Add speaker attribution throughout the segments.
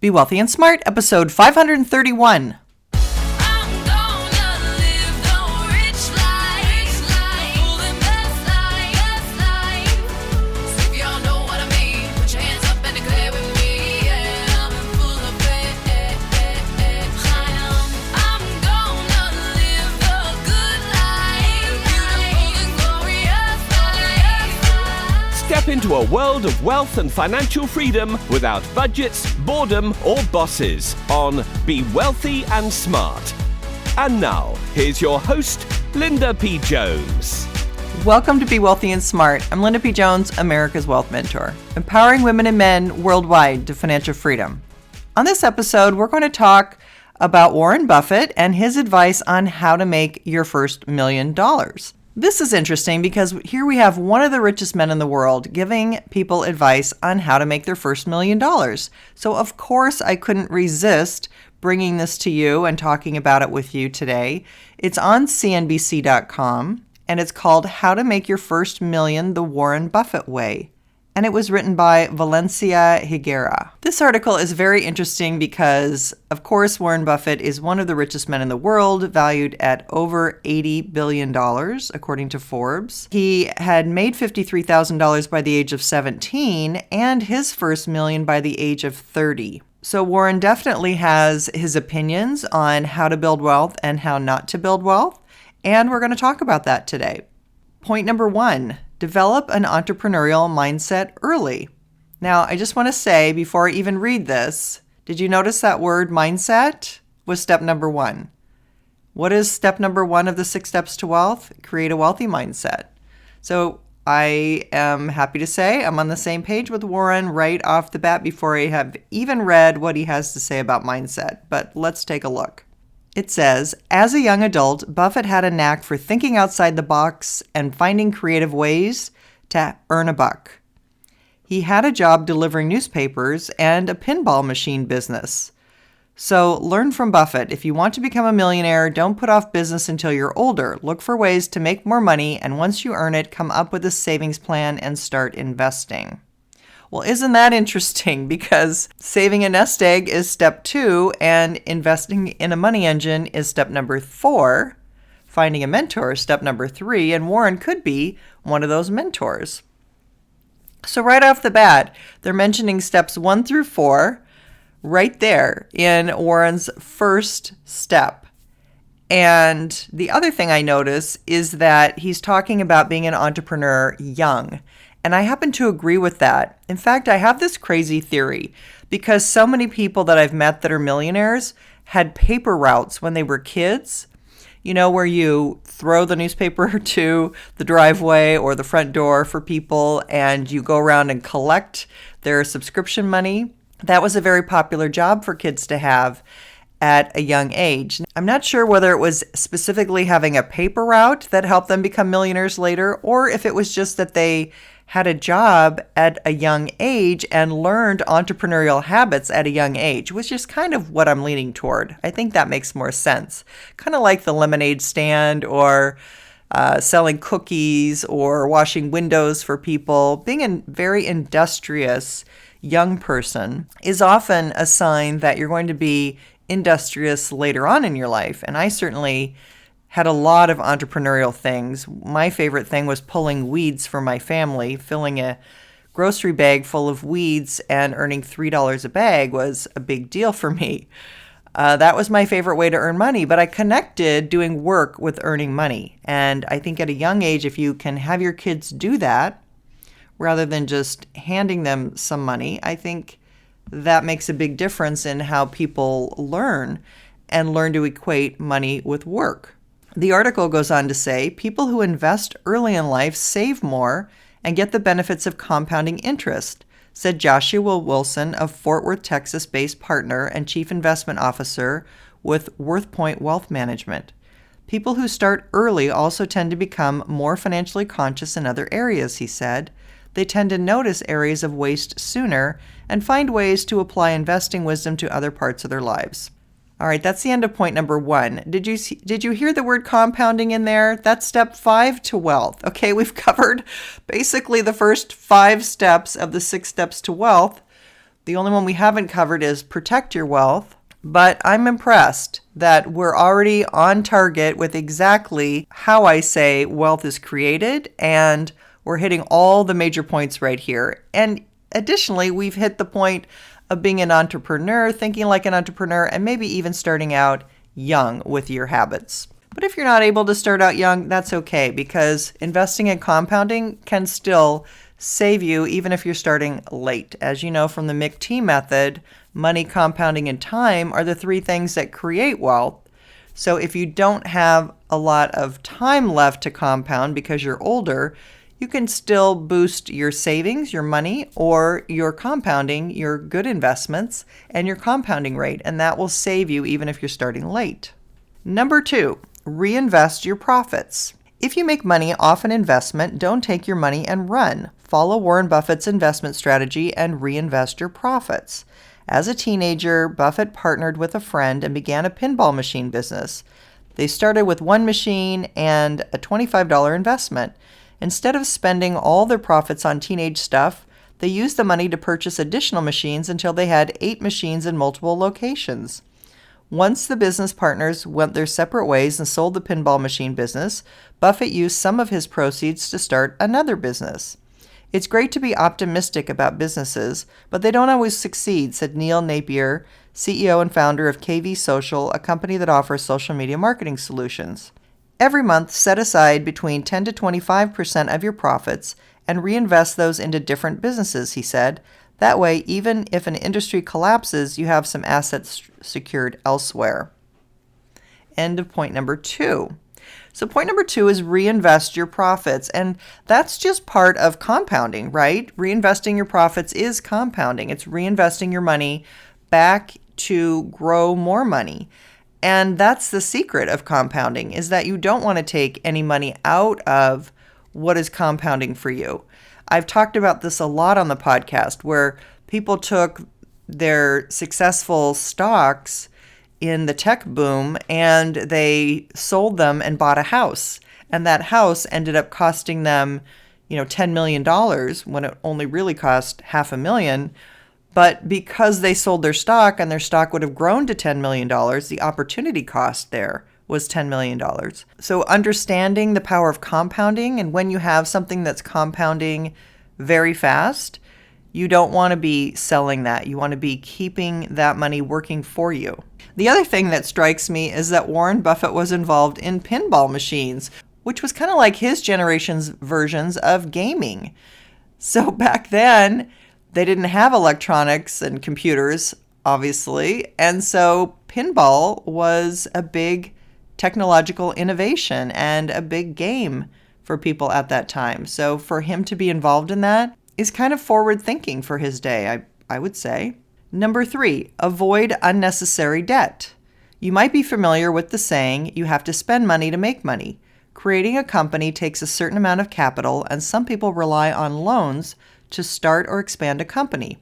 Speaker 1: Be Wealthy and Smart, episode 531.
Speaker 2: Step into a world of wealth and financial freedom without budgets, boredom, or bosses on Be Wealthy and Smart. And now, here's your host, Linda P. Jones.
Speaker 1: Welcome to Be Wealthy and Smart. I'm Linda P. Jones, America's Wealth Mentor, empowering women and men worldwide to financial freedom. On this episode, we're going to talk about Warren Buffett and his advice on how to make your first $1 million. This is interesting because here we have one of the richest men in the world giving people advice on how to make their first $1 million. So of course I couldn't resist bringing this to you and talking about it with you today. It's on CNBC.com and it's called How to Make Your First Million the Warren Buffett Way. And it was written by Valencia Higuera. This article is very interesting because, of course, Warren Buffett is one of the richest men in the world, valued at over $80 billion, according to Forbes. He had made $53,000 by the age of 17 and his first million by the age of 30. So Warren definitely has his opinions on how to build wealth and how not to build wealth, and we're going to talk about that today. Point number 1. Develop an entrepreneurial mindset early. Now, I just want to say before I even read this, did you notice that word mindset was step number 1? What is step number 1 of the 6 steps to wealth? Create a wealthy mindset. So I am happy to say I'm on the same page with Warren right off the bat before I have even read what he has to say about mindset. But let's take a look. It says, as a young adult, Buffett had a knack for thinking outside the box and finding creative ways to earn a buck. He had a job delivering newspapers and a pinball machine business. So learn from Buffett. If you want to become a millionaire, don't put off business until you're older. Look for ways to make more money, and once you earn it, come up with a savings plan and start investing. Well, isn't that interesting? Because saving a nest egg is step 2 and investing in a money engine is step number 4. Finding a mentor is step number 3, and Warren could be one of those mentors. So right off the bat, they're mentioning steps 1 through 4 right there in Warren's first step. And the other thing I notice is that he's talking about being an entrepreneur young. And I happen to agree with that. In fact, I have this crazy theory because so many people that I've met that are millionaires had paper routes when they were kids, you know, where you throw the newspaper to the driveway or the front door for people and you go around and collect their subscription money. That was a very popular job for kids to have at a young age. I'm not sure whether it was specifically having a paper route that helped them become millionaires later, or if it was just that they had a job at a young age and learned entrepreneurial habits at a young age, which is kind of what I'm leaning toward. I think that makes more sense. Kind of like the lemonade stand or selling cookies or washing windows for people. Being a very industrious young person is often a sign that you're going to be industrious later on in your life. And I certainly had a lot of entrepreneurial things. My favorite thing was pulling weeds for my family. Filling a grocery bag full of weeds and earning $3 a bag was a big deal for me. That was my favorite way to earn money, but I connected doing work with earning money. And I think at a young age, if you can have your kids do that, rather than just handing them some money, I think that makes a big difference in how people learn and learn to equate money with work. The article goes on to say, people who invest early in life save more and get the benefits of compounding interest, said Joshua Wilson, a Fort Worth, Texas-based partner and chief investment officer with WorthPoint Wealth Management. People who start early also tend to become more financially conscious in other areas, he said. They tend to notice areas of waste sooner and find ways to apply investing wisdom to other parts of their lives. All right, that's the end of point number 1. Did you hear the word compounding in there? That's step 5 to wealth. Okay, we've covered basically the first 5 steps of the 6 steps to wealth. The only one we haven't covered is protect your wealth. But I'm impressed that we're already on target with exactly how I say wealth is created, and we're hitting all the major points right here. And additionally, we've hit the point of being an entrepreneur, thinking like an entrepreneur, and maybe even starting out young with your habits. But if you're not able to start out young, that's okay, because investing and compounding can still save you even if you're starting late. As you know from the McT method, money, compounding, and time are the three things that create wealth. So if you don't have a lot of time left to compound because you're older, you can still boost your savings, your money, or your compounding, your good investments, and your compounding rate, and that will save you even if you're starting late. Number 2, reinvest your profits. If you make money off an investment, don't take your money and run. Follow Warren Buffett's investment strategy and reinvest your profits. As a teenager, Buffett partnered with a friend and began a pinball machine business. They started with one machine and a $25 investment. Instead of spending all their profits on teenage stuff, they used the money to purchase additional machines until they had 8 machines in multiple locations. Once the business partners went their separate ways and sold the pinball machine business, Buffett used some of his proceeds to start another business. It's great to be optimistic about businesses, but they don't always succeed, said Neil Napier, CEO and founder of KV Social, a company that offers social media marketing solutions. Every month, set aside between 10 to 25% of your profits and reinvest those into different businesses, he said. That way, even if an industry collapses, you have some assets secured elsewhere. End of point number 2. So point number 2 is reinvest your profits. And that's just part of compounding, right? Reinvesting your profits is compounding. It's reinvesting your money back to grow more money. And that's the secret of compounding, is that you don't want to take any money out of what is compounding for you. I've talked about this a lot on the podcast, where people took their successful stocks in the tech boom and they sold them and bought a house. And that house ended up costing them, $10 million when it only really cost $500,000. But because they sold their stock and their stock would have grown to $10 million, the opportunity cost there was $10 million. So understanding the power of compounding, and when you have something that's compounding very fast, you don't want to be selling that. You want to be keeping that money working for you. The other thing that strikes me is that Warren Buffett was involved in pinball machines, which was kind of like his generation's versions of gaming. So back then, they didn't have electronics and computers, obviously, and so pinball was a big technological innovation and a big game for people at that time. So for him to be involved in that is kind of forward thinking for his day, I would say. Number 3, avoid unnecessary debt. You might be familiar with the saying, you have to spend money to make money. Creating a company takes a certain amount of capital, and some people rely on loans to start or expand a company.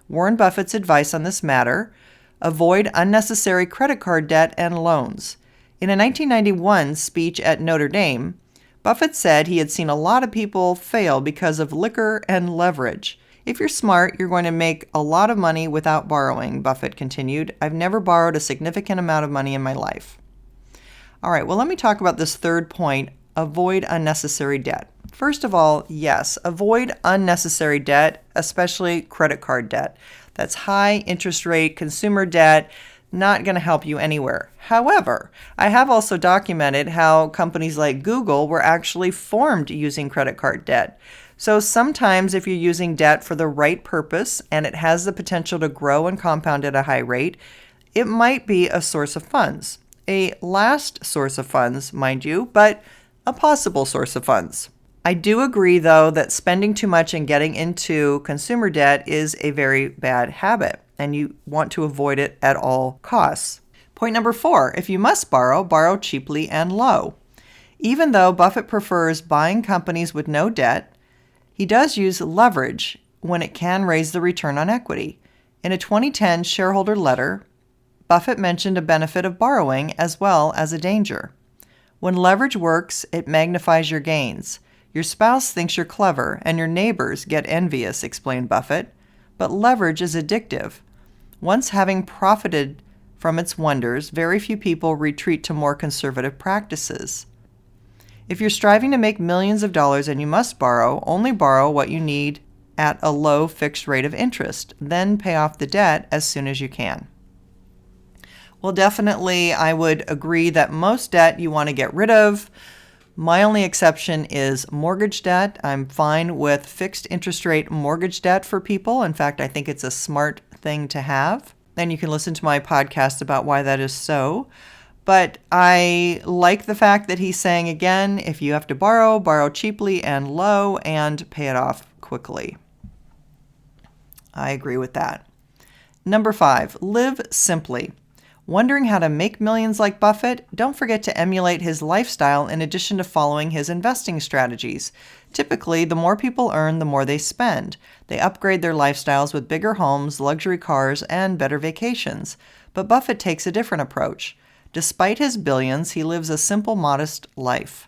Speaker 1: Warren Buffett's advice on this matter: avoid unnecessary credit card debt and loans. In a 1991 speech at Notre Dame, Buffett said he had seen a lot of people fail because of liquor and leverage. If you're smart, you're going to make a lot of money without borrowing, Buffett continued. I've never borrowed a significant amount of money in my life. All right, well, let me talk about this third point: avoid unnecessary debt. First of all, yes, avoid unnecessary debt, especially credit card debt. That's high interest rate consumer debt, not going to help you anywhere. However, I have also documented how companies like Google were actually formed using credit card debt. So sometimes if you're using debt for the right purpose and it has the potential to grow and compound at a high rate, it might be a source of funds. A last source of funds, mind you, but a possible source of funds. I do agree, though, that spending too much and getting into consumer debt is a very bad habit, and you want to avoid it at all costs. Point number 4, if you must borrow, borrow cheaply and low. Even though Buffett prefers buying companies with no debt, he does use leverage when it can raise the return on equity. In a 2010 shareholder letter, Buffett mentioned a benefit of borrowing as well as a danger. When leverage works, it magnifies your gains. Your spouse thinks you're clever, and your neighbors get envious, explained Buffett. but leverage is addictive. Once having profited from its wonders, very few people retreat to more conservative practices. If you're striving to make millions of dollars and you must borrow, only borrow what you need at a low fixed rate of interest, then pay off the debt as soon as you can. Well, definitely, I would agree that most debt you want to get rid of. My only exception is mortgage debt. I'm fine with fixed interest rate mortgage debt for people. In fact, I think it's a smart thing to have. And you can listen to my podcast about why that is so. But I like the fact that he's saying, again, if you have to borrow, borrow cheaply and low and pay it off quickly. I agree with that. Number 5, live simply. Wondering how to make millions like Buffett? Don't forget to emulate his lifestyle in addition to following his investing strategies. Typically, the more people earn, the more they spend. They upgrade their lifestyles with bigger homes, luxury cars, and better vacations. But Buffett takes a different approach. Despite his billions, he lives a simple, modest life.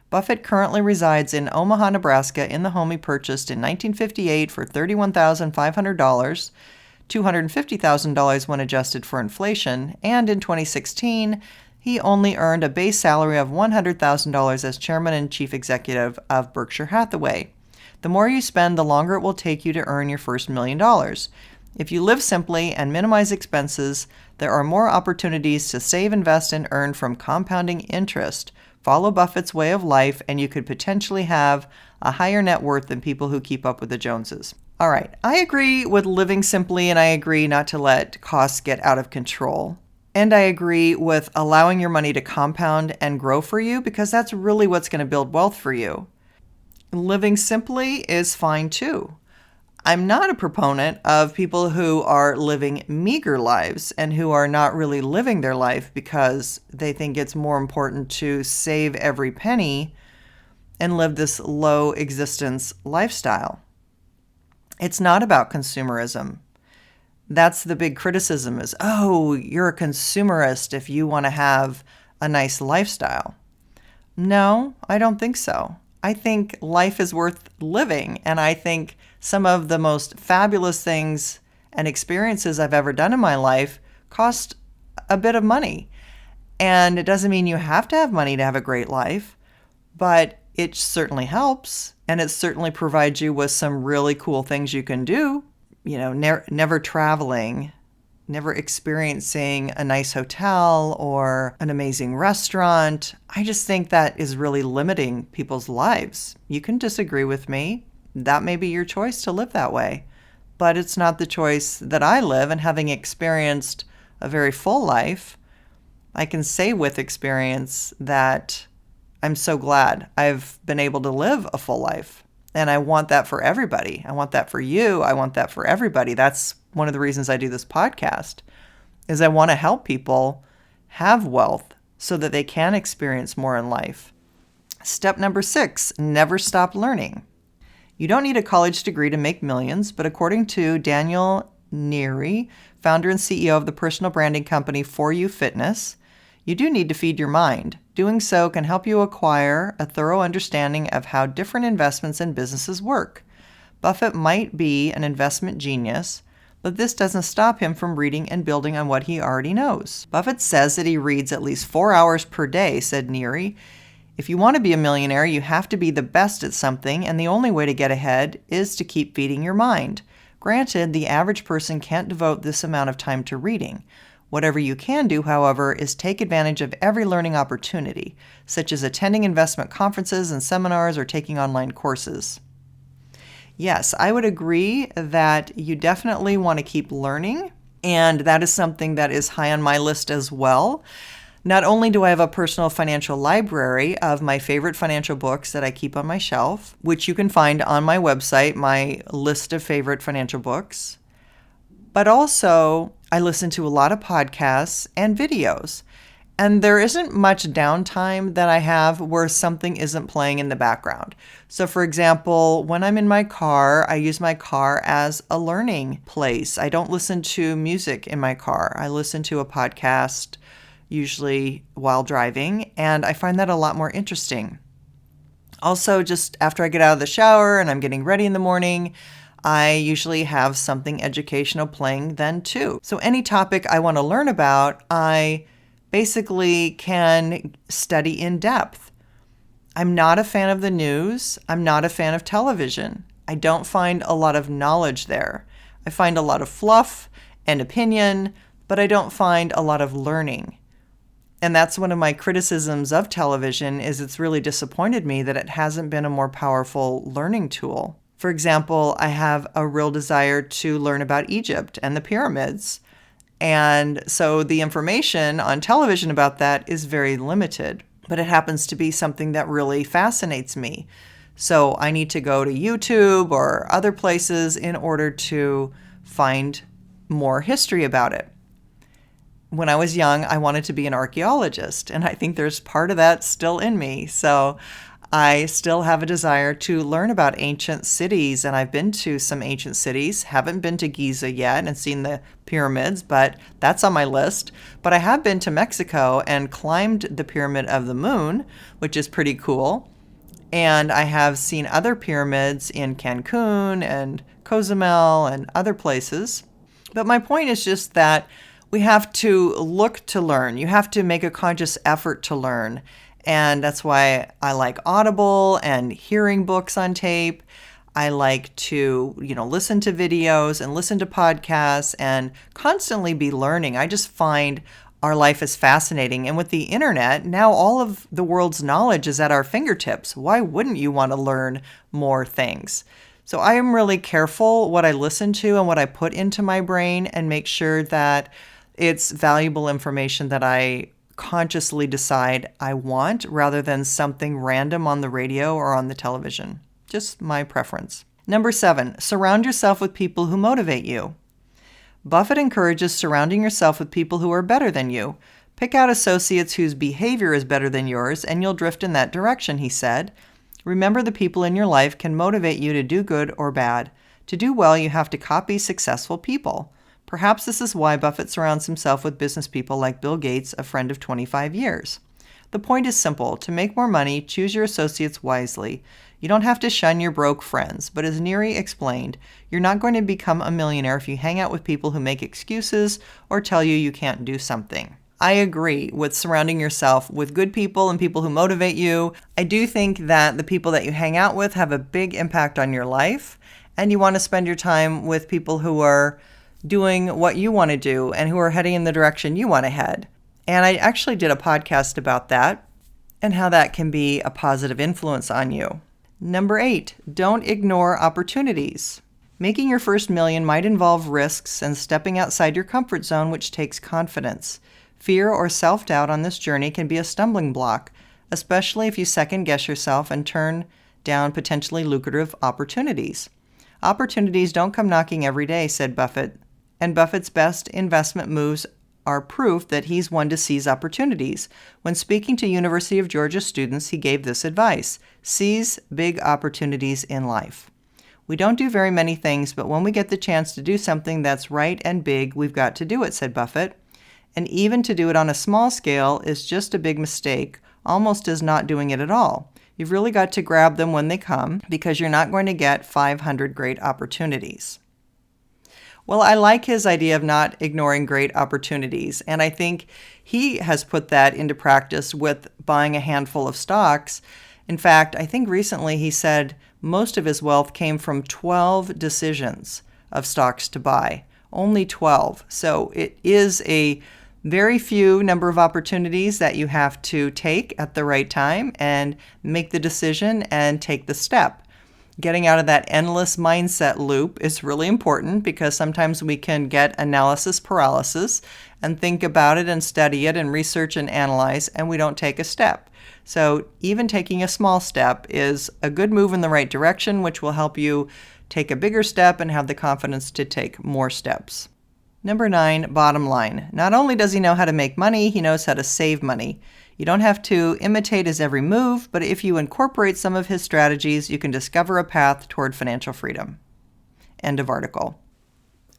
Speaker 1: Buffett currently resides in Omaha, Nebraska, in the home he purchased in 1958 for $31,500, $250,000 when adjusted for inflation, and in 2016, he only earned a base salary of $100,000 as chairman and chief executive of Berkshire Hathaway. The more you spend, the longer it will take you to earn your first $1 million. If you live simply and minimize expenses, there are more opportunities to save, invest, and earn from compounding interest. Follow Buffett's way of life, and you could potentially have a higher net worth than people who keep up with the Joneses. All right, I agree with living simply, and I agree not to let costs get out of control. And I agree with allowing your money to compound and grow for you, because that's really what's going to build wealth for you. Living simply is fine too. I'm not a proponent of people who are living meager lives and who are not really living their life because they think it's more important to save every penny and live this low existence lifestyle. It's not about consumerism. That's the big criticism is, oh, you're a consumerist if you want to have a nice lifestyle. No, I don't think so. I think life is worth living, and I think some of the most fabulous things and experiences I've ever done in my life cost a bit of money. And it doesn't mean you have to have money to have a great life, but it certainly helps, and it certainly provides you with some really cool things you can do. You know, never traveling, never experiencing a nice hotel or an amazing restaurant. I just think that is really limiting people's lives. You can disagree with me. That may be your choice to live that way, but it's not the choice that I live. And having experienced a very full life, I can say with experience that I'm so glad I've been able to live a full life. And I want that for everybody. I want that for you. I want that for everybody. That's one of the reasons I do this podcast, is I want to help people have wealth so that they can experience more in life. Step number 6, never stop learning. You don't need a college degree to make millions, but according to Daniel Neary, founder and CEO of the personal branding company For You Fitness, you do need to feed your mind. Doing so can help you acquire a thorough understanding of how different investments and businesses work. Buffett might be an investment genius, but this doesn't stop him from reading and building on what he already knows. Buffett says that he reads at least 4 hours per day, said Neary. If you want to be a millionaire, you have to be the best at something, and the only way to get ahead is to keep feeding your mind. Granted, the average person can't devote this amount of time to reading. Whatever you can do, however, is take advantage of every learning opportunity, such as attending investment conferences and seminars or taking online courses. Yes, I would agree that you definitely want to keep learning, and that is something that is high on my list as well. Not only do I have a personal financial library of my favorite financial books that I keep on my shelf, which you can find on my website, my list of favorite financial books, but also I listen to a lot of podcasts and videos. And there isn't much downtime that I have where something isn't playing in the background. So for example, when I'm in my car, I use my car as a learning place. I don't listen to music in my car. I listen to a podcast usually while driving, and I find that a lot more interesting. Also, just after I get out of the shower and I'm getting ready in the morning, I usually have something educational playing then too. So any topic I want to learn about, I basically can study in depth. I'm not a fan of the news. I'm not a fan of television. I don't find a lot of knowledge there. I find a lot of fluff and opinion, but I don't find a lot of learning. And that's one of my criticisms of television, is it's really disappointed me that it hasn't been a more powerful learning tool. For example, I have a real desire to learn about Egypt and the pyramids. And so the information on television about that is very limited, but it happens to be something that really fascinates me. So I need to go to YouTube or other places in order to find more history about it. When I was young, I wanted to be an archaeologist, and I think there's part of that still in me. So I still have a desire to learn about ancient cities, and I've been to some ancient cities. Haven't been to Giza yet and seen the pyramids, but that's on my list. But I have been to Mexico and climbed the Pyramid of the Moon, which is pretty cool. And I have seen other pyramids in Cancun and Cozumel and other places. But my point is just that we have to look to learn. You have to make a conscious effort to learn. And that's why I like Audible and hearing books on tape. I like to, listen to videos and listen to podcasts and constantly be learning. I just find our life is fascinating. And with the internet, now all of the world's knowledge is at our fingertips. Why wouldn't you want to learn more things? So I am really careful what I listen to and what I put into my brain, and make sure that it's valuable information that I consciously decide I want, rather than something random on the radio or on the television. Just my preference. Number 7, surround yourself with people who motivate you. Buffett encourages surrounding yourself with people who are better than you. Pick out associates whose behavior is better than yours, and you'll drift in that direction, he said. Remember, the people in your life can motivate you to do good or bad. To do well, you have to copy successful people. Perhaps this is why Buffett surrounds himself with business people like Bill Gates, a friend of 25 years. The point is simple. To make more money, choose your associates wisely. You don't have to shun your broke friends, but as Neary explained, you're not going to become a millionaire if you hang out with people who make excuses or tell you can't do something. I agree with surrounding yourself with good people and people who motivate you. I do think that the people that you hang out with have a big impact on your life, and you want to spend your time with people who are doing what you want to do and who are heading in the direction you want to head. And I actually did a podcast about that and how that can be a positive influence on you. Number 8, don't ignore opportunities. Making your first million might involve risks and stepping outside your comfort zone, which takes confidence. Fear or self-doubt on this journey can be a stumbling block, especially if you second-guess yourself and turn down potentially lucrative opportunities. Opportunities don't come knocking every day, said Buffett. And Buffett's best investment moves are proof that he's one to seize opportunities. When speaking to University of Georgia students, he gave this advice: seize big opportunities in life. We don't do very many things, but when we get the chance to do something that's right and big, we've got to do it, said Buffett. And even to do it on a small scale is just a big mistake, almost as not doing it at all. You've really got to grab them when they come, because you're not going to get 500 great opportunities. Well, I like his idea of not ignoring great opportunities, and I think he has put that into practice with buying a handful of stocks. In fact, I think recently he said most of his wealth came from 12 decisions of stocks to buy. Only 12. So it is a very few number of opportunities that you have to take at the right time and make the decision and take the step. Getting out of that endless mindset loop is really important, because sometimes we can get analysis paralysis and think about it and study it and research and analyze, and we don't take a step. So even taking a small step is a good move in the right direction, which will help you take a bigger step and have the confidence to take more steps. Number 9, bottom line. Not only does he know how to make money, he knows how to save money. You don't have to imitate his every move, but if you incorporate some of his strategies, you can discover a path toward financial freedom. End of article.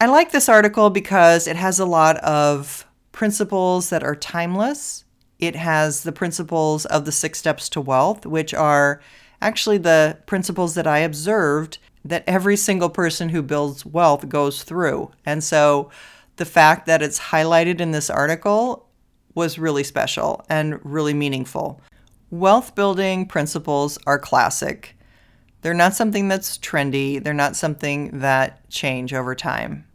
Speaker 1: I like this article because it has a lot of principles that are timeless. It has the principles of the 6 steps to wealth, which are actually the principles that I observed that every single person who builds wealth goes through. And so the fact that it's highlighted in this article was really special and really meaningful. Wealth building principles are classic. They're not something that's trendy. They're not something that change over time.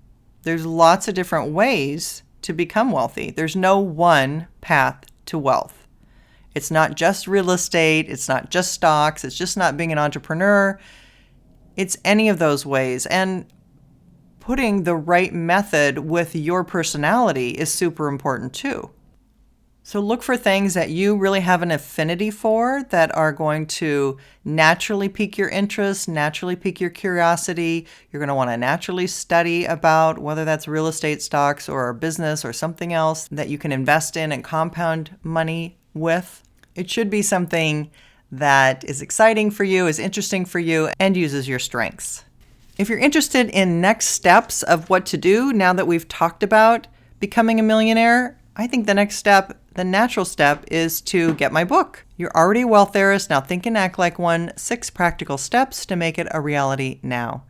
Speaker 1: There's lots of different ways to become wealthy. There's no one path to wealth. It's not just real estate. It's not just stocks. It's just not being an entrepreneur. It's any of those ways. And putting the right method with your personality is super important too. So look for things that you really have an affinity for that are going to naturally pique your interest, naturally pique your curiosity. You're going to want to naturally study about whether that's real estate, stocks, or a business or something else that you can invest in and compound money with. It should be something that is exciting for you, is interesting for you, and uses your strengths. If you're interested in next steps of what to do now that we've talked about becoming a millionaire, I think the next step, the natural step, is to get my book. You're already a wealth heiress, now think and act like one. 6 practical steps to make it a reality now.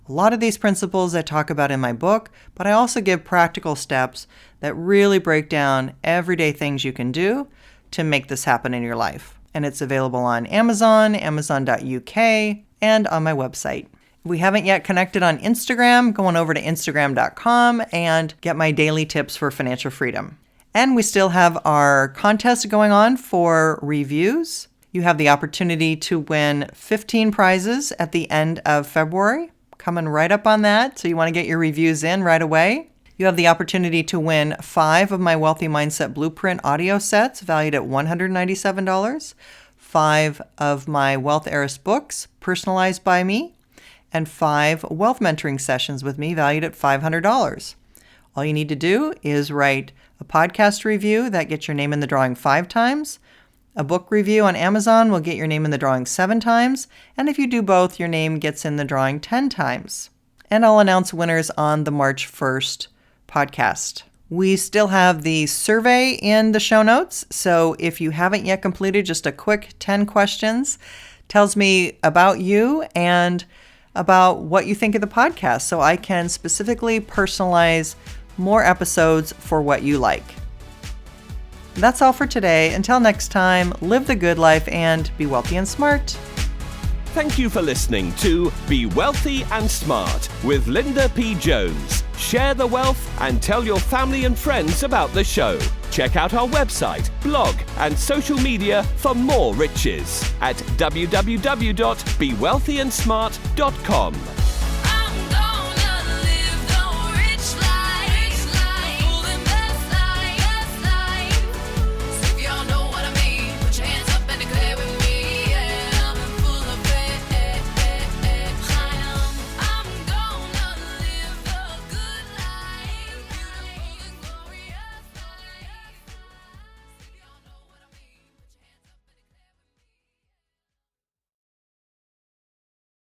Speaker 1: A lot of these principles I talk about in my book, but I also give practical steps that really break down everyday things you can do to make this happen in your life. And it's available on Amazon, Amazon.uk, and on my website. If we haven't yet connected on Instagram, go on over to Instagram.com and get my daily tips for financial freedom. And we still have our contest going on for reviews. You have the opportunity to win 15 prizes at the end of February. Coming right up on that, so you want to get your reviews in right away. You have the opportunity to win 5 of my Wealthy Mindset Blueprint audio sets valued at $197, 5 of my Wealth Heiress books personalized by me, and 5 wealth mentoring sessions with me valued at $500. All you need to do is write a podcast review that gets your name in the drawing 5 times. A book review on Amazon will get your name in the drawing 7 times. And if you do both, your name gets in the drawing 10 times. And I'll announce winners on the March 1st podcast. We still have the survey in the show notes. So if you haven't yet completed, just a quick 10 questions tells me about you and about what you think of the podcast, so I can specifically personalize more episodes for what you like. That's all for today. Until next time, live the good life and be wealthy and smart.
Speaker 2: Thank you for listening to Be Wealthy and Smart with Linda P. Jones. Share the wealth and tell your family and friends about the show. Check out our website, blog, and social media for more riches at www.bewealthyandsmart.com.